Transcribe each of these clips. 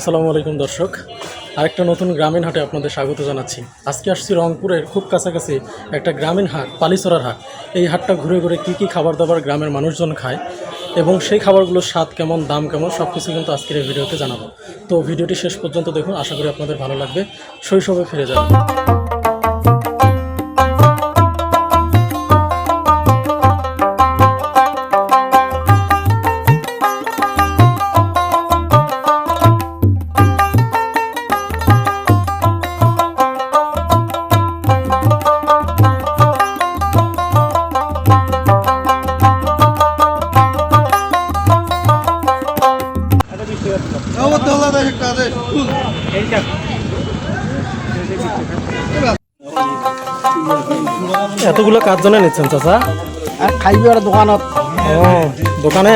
আসসালামু আলাইকুম দর্শক, আরেকটা নতুন গ্রামীণ হাটে আপনাদের স্বাগত জানাচ্ছি। আজকে আসছি রংপুরের খুব কাছাকাছি একটা গ্রামীণ হাট, পালিছড়ার হাট। এই হাটটা ঘুরে ঘুরে কী খাবার দাবার গ্রামের মানুষজন খায় এবং সেই খাবারগুলোর স্বাদ কেমন, দাম কেমন, সব কিছু কিন্তু আজকের এই ভিডিওতে জানাবো। তো ভিডিওটি শেষ পর্যন্ত দেখুন, আশা করি আপনাদের ভালো লাগবে, শৈশবে ফিরে যাবেন। এতগুলো কাজ জন্য নিচ্ছেন চাচা? খাইবি আর দোকানত। ও দোকানে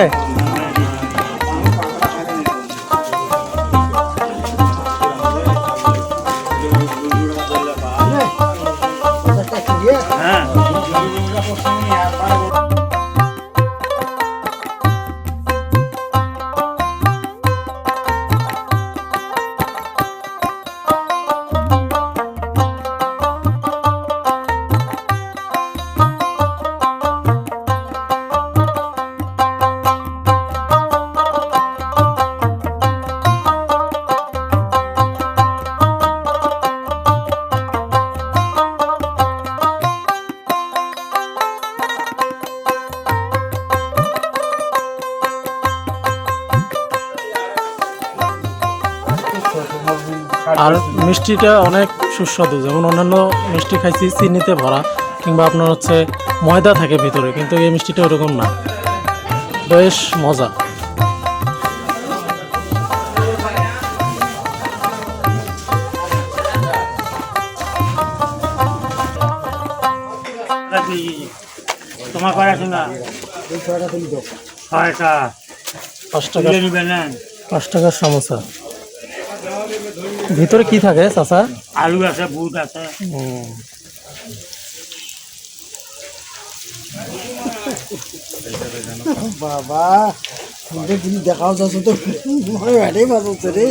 আর মিষ্টিটা অনেক সুস্বাদু। যেমন অন্যান্য মিষ্টি খাইছি চিনিতে ভরা কিংবা আপনার হচ্ছে ময়দা থাকে ভিতরে, কিন্তু এই মিষ্টিটা ওরকম না, বেশ মজা। তোমার করা শোনা 5 টাকার সমোসা। ভিতরে কি থাকে চাচা? আলু আছে, বুট আছে। বাবা তুমি দেখাও যাচ্ছে তো ভাড়াই বাজাচ্ছে রে।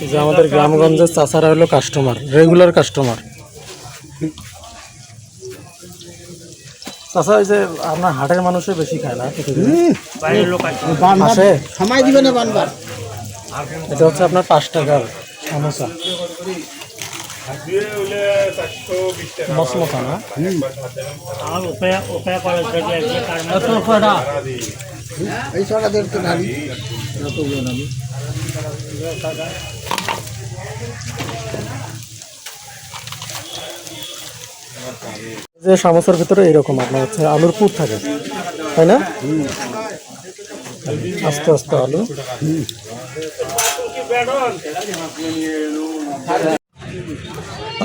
যে আমাদের গ্রামগঞ্জের চাচারা হলো কাস্টমার, রেগুলার কাস্টমার। চাচা ওই যে আপনার হাটের মানুষে বেশি খায় না, আসে সময় দিবে না বানবার। এটা হচ্ছে আপনার 5 টাকার সমোসা, মশমশা না? এই সকালের তো ঢালি যে সমোসার ভিতরে এরকম আপনার হচ্ছে আলুর পুর থাকে, তাই না? আস্তে আস্তে আলু।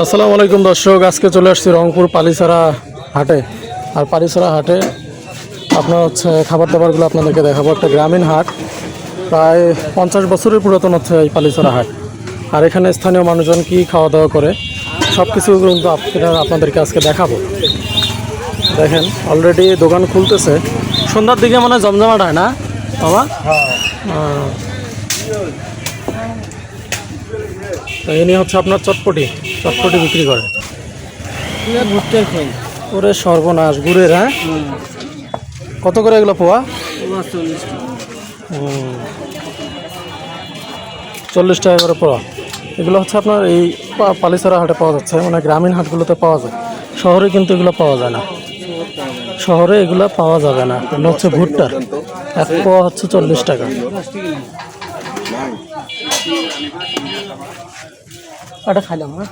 আসসালামু আলাইকুম দর্শক, আজকে চলে আসছি রংপুর পালিছড়া হাটে। আর পালিছড়া হাটে আপনার হচ্ছে খাবার দাবারগুলো আপনাদেরকে দেখাবো। একটা গ্রামীণ হাট, প্রায় 50 বছরের পুরাতন হচ্ছে এই পালিছড়া হাট। আর এখানে স্থানীয় মানুষজন কি খাওয়া দাওয়া করে সব কিছু কিন্তু আপনাদেরকে আজকে দেখাবো। দেখেন অলরেডি দোকান খুলতেছে, সন্ধ্যার দিকে মানে জমজমাট হয় না বাবা? তো ইনি হচ্ছে আপনার চটপটি বিক্রি করে। ওরে সর্বনাশ, গুড়ের। হ্যাঁ, কত করে এগুলো পোয়া? 40 টাকা করে পোয়া। এগুলো হচ্ছে আপনার এই পালিছড়া হাটে পাওয়া যাচ্ছে, মানে গ্রামীণ হাটগুলোতে পাওয়া যায়। শহরে কিন্তু এগুলো পাওয়া যায় না, শহরে এগুলো পাওয়া যাবে না। এগুলো হচ্ছে ভুট্টার, এক পোয়া হচ্ছে 40 টাকা। এটা খাইলাম। হ্যাঁ,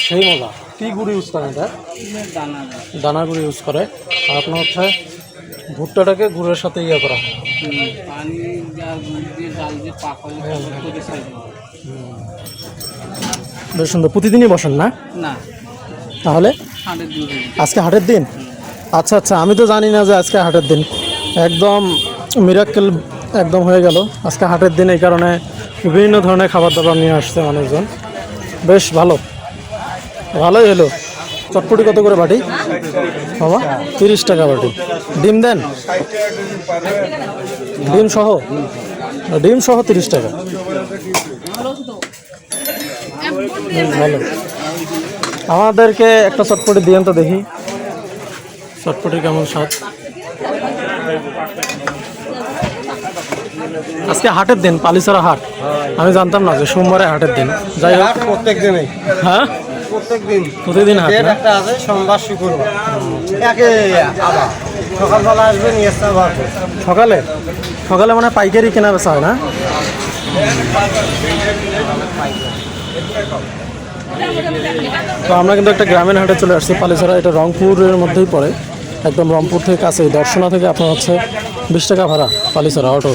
সেই মজা। কি গুড় ইউজ করেন এটা? দানা গুড় ইউজ করে। আর আপনার হচ্ছে ভুট্টাটাকে গুড়ের সাথে ইয়ে করা, বেশ সুন্দর। প্রতিদিনই বসেন না? তাহলে আজকে হাটের দিন? আচ্ছা আচ্ছা, আমি তো জানি না যে আজকে হাটের দিন। একদম মিরাক্কেল একদম হয়ে গেল। আজকে হাটের দিন, এই কারণে বিভিন্ন ধরনের খাবার দাবার নিয়ে আসছে মানুষজন। বেশ ভালোই হলো। চটপটি কত করে বাটি বাবা? 30 টাকা বাটি। ডিম দেন? ডিম সহ? ডিম সহ 30 টাকা। ভালো। আমাদেরকে একটা চটপটি দিয়েন তো দেখি, চটপটি কেমন স্বাদ। আজকে হাটের দিন, পালিছড়া হাট। আমি জানতাম না যে সোমবারে হাটের দিন। যাই হোক, প্রত্যেক দিনই, হ্যাঁ প্রত্যেক দিন প্রতিদিন হাট না? একটা আছে সোমবার শুক্রবার, একে আবার সকালবেলা আসবে নিয়ে আসতে পারবে। সকালে সকালে মানে পাইকারি কেনা বেচা হয় না? তো আমরা কিন্তু একটা গ্রামীণ হাটে চলে আসছি, পালিছড়া। এটা রংপুরের মধ্যেই পড়ে, একদম রংপুর থেকে কাছেই। দর্শনা থেকে আপনার হচ্ছে 20 টাকা ভাড়া, পালিছড়া অটো।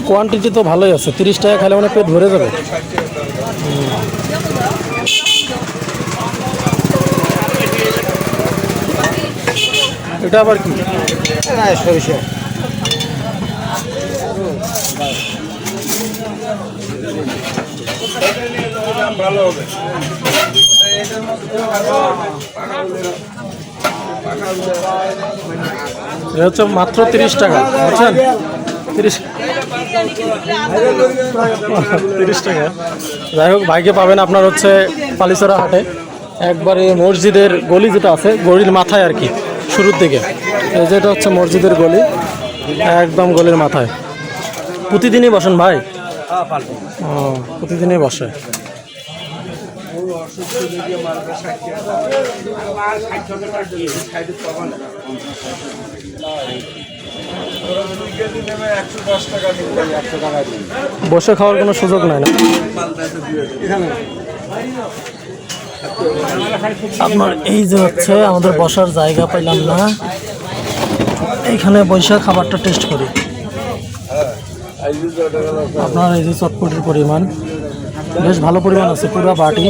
কোয়ান্টিটি তো ভালোই আছে, 30 টাকা খাইলে মানে পেট ভরে যাবে। এটা আবার কি? সরিষা ভালো হবে। এটা হচ্ছে মাত্র 30 টাকা, বুঝছেন? 30 টাকা। যাই হোক, ভাইকে পাবেন আপনার হচ্ছে পালিছড়া হাটে, একবারে মসজিদের গলি যেটা আছে, গলির মাথায় আর কি, শুরুর দিকে। এই যেটা হচ্ছে মসজিদের গলি, একদম গলির মাথায়। প্রতিদিনই বসেন ভাই? ও, প্রতিদিনই বসে। বসে খাওয়ার কোনো সুযোগ নাই না আপনার? এই যে হচ্ছে আমাদের বসার জায়গা পাইলাম না, এইখানে বৈশা খাবারটা টেস্ট করি। আপনার এই যে চটপটির পরিমাণ বেশ ভালো পরিমাণ আছে, পুরো বাটি,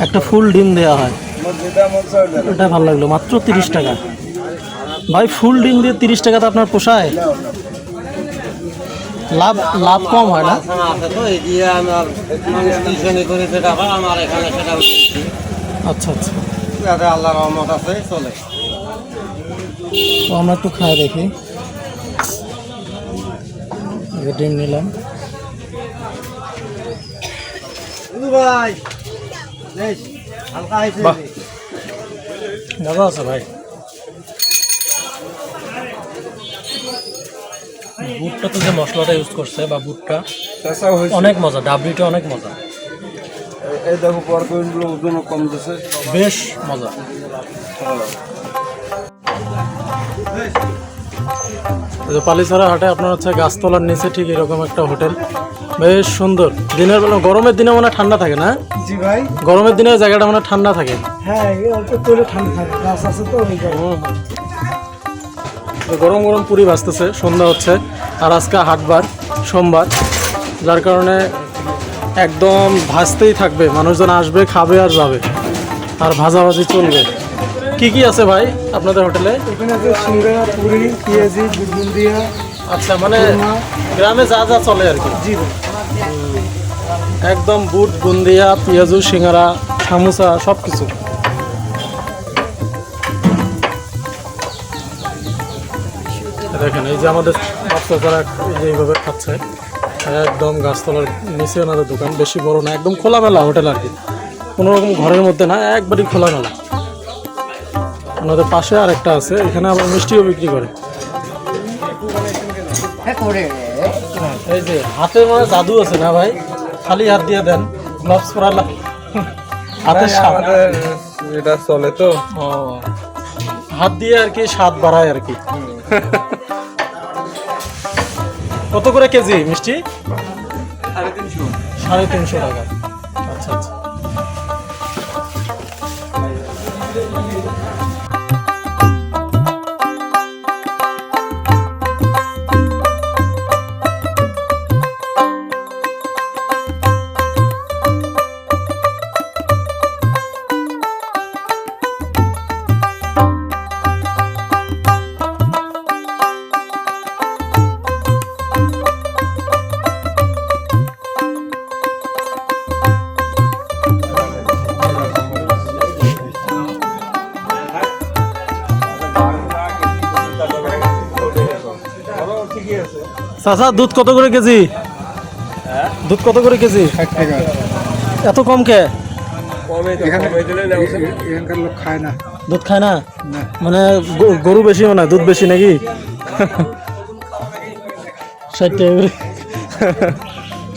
একটা ফুল ডিম দেওয়া হয়। এটা ভালো লাগলো, মাত্র 30 টাকা। ভাই ফুল ডিম দিয়ে 30 টাকাতে আপনার পোষায়? লাভ লাভ কম হয় না? আচ্ছা আচ্ছা, আল্লাহ রহমত আছে, চলে। তো আমরা একটু খাই দেখি। ডিম নিলাম। ভাই হালকা হয়েছে, বাহ, মজা আছে ভাই। বুটটাতে যে মশলাটা ইউজ করছে, বা বুটটা অনেক মজা, ডাবরিটা অনেক মজা। এই দেখো পরগুলো ওজন কম দিছে, বেশ মজা। পালিছড়া হাটে আপনার হচ্ছে গাছতলার নিচে ঠিক এরকম একটা হোটেল, বেশ সুন্দর। দিনের বেলা, গরমের দিনে মনে হয় ঠান্ডা থাকে না? জি ভাই, গরমের দিনে জায়গাটা মনে হয় ঠান্ডা থাকে। হ্যাঁ অল্প তোলে ঠান্ডা থাকে, গাছ আছে তো ওই কারণে। তো গরম গরম পুরি ভাজতেছে, সন্ধ্যা হচ্ছে। আর আজকে হাটবার, সোমবার, যার কারণে একদম ভাজতেই থাকবে, মানুষজন আসবে, খাবে আর যাবে, আর ভাজাভাজি চলবে। কি কি আছে ভাই আপনাদের হোটেলে? এখানে আছে সিঙ্গারা, পুরি, পেঁয়াজি, বুন্দিয়া। আচ্ছা, মানে গ্রামে যা যা চলে আর কি। জি ভাই, একদম বুট, বুন্দিয়া, পেঁয়াজু, সিঙ্গারা, সামোসা, সব কিছু। দেখেন এই যে আমাদের বাচ্চারা এইভাবে খাচ্ছে, একদম গাছতলার নিচে ওনাদের দোকান। বেশি বড় না, একদম খোলামেলা হোটেল আর কি, কোনো রকম ঘরের মধ্যে না, একবারই খোলামেলা। ওনাদের পাশে আর একটা আছে, এখানে আবার মিষ্টিও বিক্রি করে। এই যে হাতের মানে জাদু আছে না ভাই? খালি হাত দিয়ে দেন, গ্লাভস পরালা হাতের স্বাদ। এটা চলে তো, ও, হাত দিয়ে আর কি স্বাদ বাড়ায় আর কি। কত করে কেজি মিষ্টি? 350 টাকা। আচ্ছা আচ্ছা। চাচা দুধ কত করে কেজি? দুধ কত করে কেজি? 60 টাকা। এত কম কে? এখানকার লোক খায় না। দুধ খায় না? না। মানে গরু বেশি মানে দুধ বেশি নাকি? 60 টাকা করে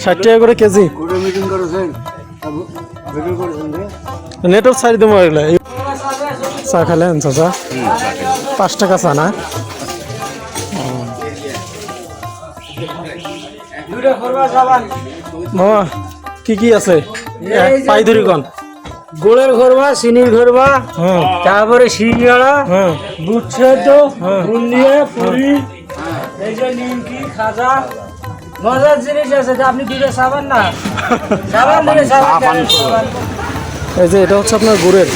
60 টাকা করে কেজি। কোর্টে মিটিং করেছেন? মিটিং করেছেন রে? নেটওয়ার্ক সাইড দেবো এগুলো। চা খেলেন চাচা? 5 টাকা চা না? মামা কি কি আছে? পাই ধরি কন। গোড়ের ঘরবা, চিনির ঘরবা, হ্যাঁ তারপরে সিঙ্গাড়া, হ্যাঁ দুধ সেদ্ধ, বুন্দিয়া, পুরি, এই যে নিমকি, খাজা, মজার জিনিস আছে। তা আপনি দুটো সাবান না, সাবান দিলে সাবান। এই যে এটা হচ্ছে আপনার গুড়ের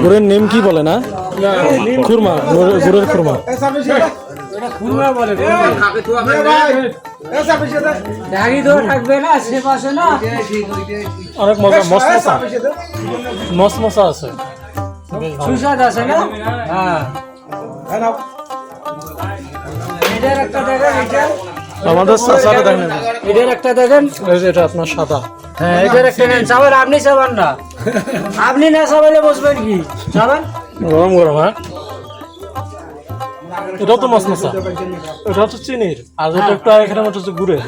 গুড়ের নেম কি বলে না? খুরমা, গুড়ের খুরমা। খুরমা বলে। ডাকি তো থাকবে না, সে পাশে না। অনেক মজা, মশমশা মশমশা আছে। সুস্বাদ আছে না? হ্যাঁ। এটার একটা দেখেন, আমাদের চাচাটা দেখেন, এটার একটা দেখেন। এই যে এটা আপনার সাদা। হ্যাঁ, এটার একটা নেন। চাবান আপনি চাবান না, আপনি না চাবাইলে বসবেন কি? চাবান গরম গরম। হ্যাঁ এটাও তো মশমশা, এটা হচ্ছে চিনির, আর এটা একটু এখানে মতো হচ্ছে গুড়ের।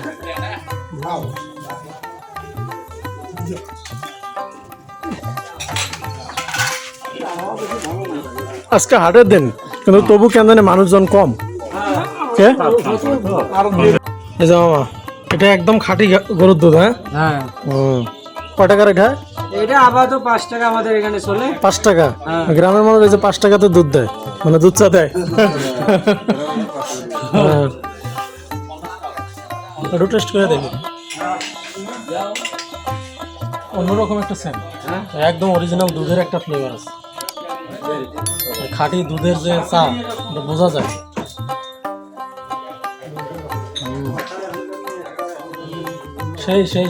আজকে হাটের দিন কিন্তু তবু কেন জানি মানুষজন কম। কে? এই যে মামা এটা একদম খাঁটি গরুর দুধ। হ্যাঁ হ্যাঁ, কয় টাকার এটা? এটা আপাতত 5 টাকা আমাদের এখানে চলে। 5 টাকা। হ্যাঁ। গ্রামের মানুষ এই যে 5 টাকাতে দুধ দেয়, মানে দুধ চা দেয়। হ্যাঁ। একটু টেস্ট করে দেখি। অন্যরকম একটা সেন্ট, একদম অরিজিনাল দুধের একটা ফ্লেভার আছে। খাঁটি দুধের যে চা এটা বোঝা যায়। সেই সেই